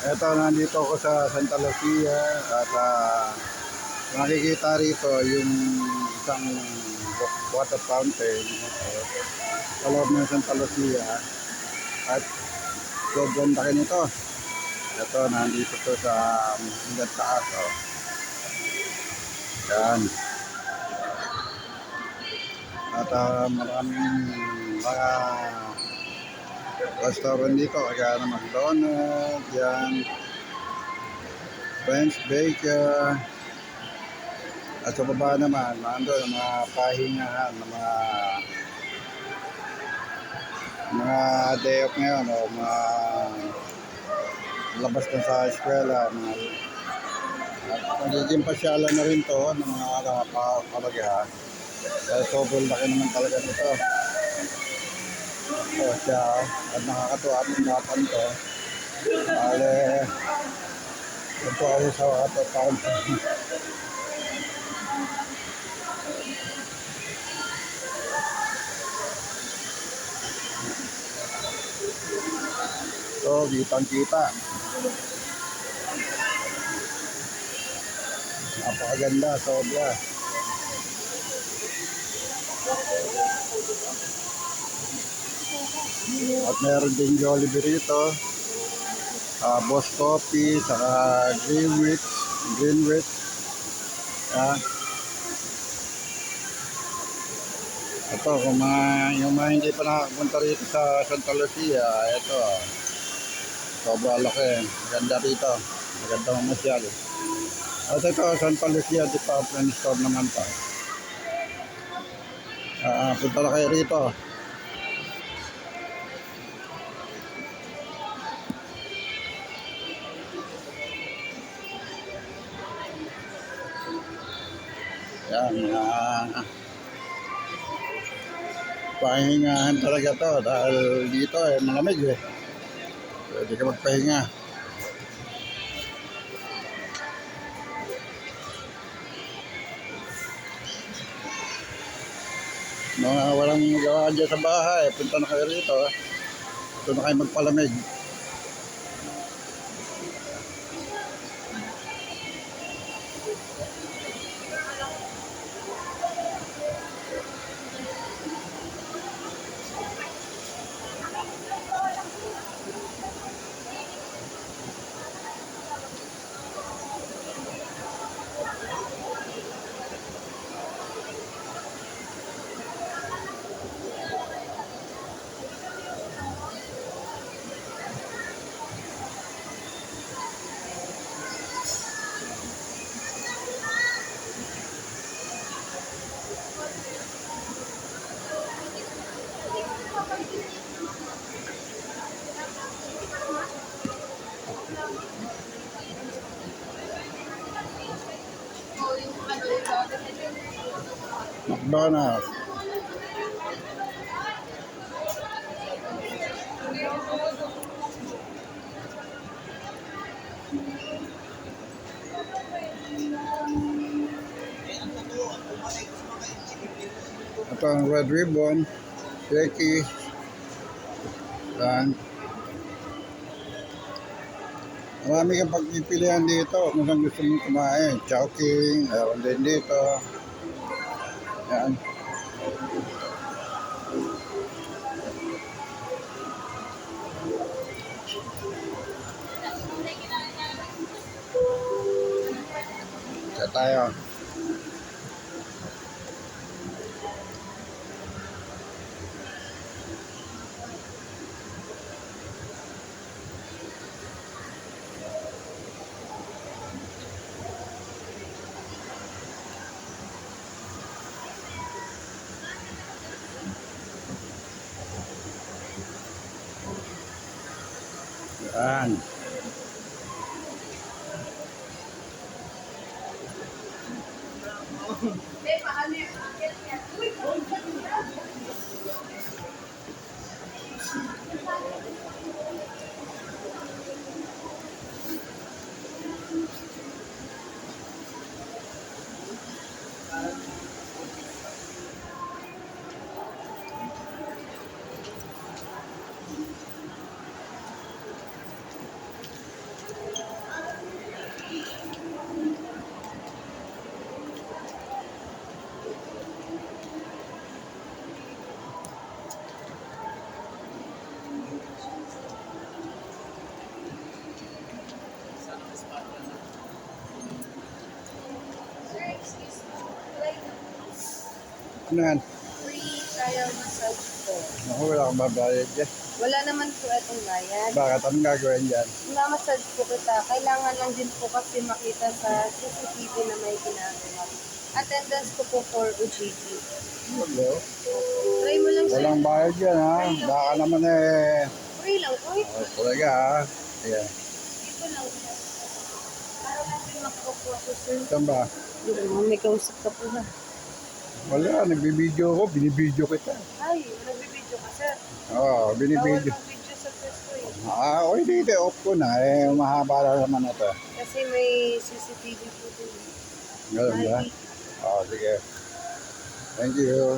Eto, nandito ako sa Santa Lucia at makikita rito yung isang water fountain sa loob ng Santa Lucia at sobrang laki nito. Eto, nandito to sa hanggang taas. Oh. Yan. At maraming mga restaurant dito, kaya na McDonald's, yan, French Baker. At sa baba naman, nandun ang mga pahingahan ng mga day off ngayon, o mga labas na sa eskwela. Magiging pasyalan na rin to ng mga kapalagahan. Dahil sobrang laki naman talaga nito. So siya, at nakakatuwa at tindapan to. Bale, ito ako sa water fountain. So, kitang-kita. Napakaganda, sobra. At meron din Jollibee rito. Boss Coffee, saka Greenwich. Yan. Ito, kung yung mga hindi pa nakapunta rito sa Santa Lucia, ito, sobra laki. Maganda rito. Maganda mamasyal. At ito, Santa Lucia Department Store naman pa. Punta na kayo rito. Yan, pahingahan talaga to dahil dito malamig eh. Pwede ka magpahinga. Mga walang magawa dyan sa bahay, punta na kayo rito. Ito na kayo magpalamig. McDonald's. Ito ang Red Ribbon, Shakey's, yan. Marami kang pagpipilian dito kung saan gusto mong kumain. Chowking, meron din dito. Yan. Kaya tayo. Yan. Ano yan? Free trial massage po. Ako, wala kang babayad dyan. Wala naman po itong bayad. Bakit? Anong gagawin dyan? Mamasage po kita. Kailangan lang din po kasi makita sa CCTV na may ginagawa. Attendance ko po for OJT. Hello? Try mo lang, sir. Walang bayad dyan, ha? Baka naman eh. Free lang po. Talaga, ha? Ayan. Dito lang. Para lang din makakuha, sir. Saan ba? May kausap ka po ba? Wala, nagbibideo ko. Binibideo kita. Ay, nagbibideo ka, sir. Oo, Bawal binibideo. mag-video sa pwesto eh. Okay, dito. Off ko na. Mahaba na naman ito. Kasi may CCTV po din. Ganun ba? Oo, sige. Thank you.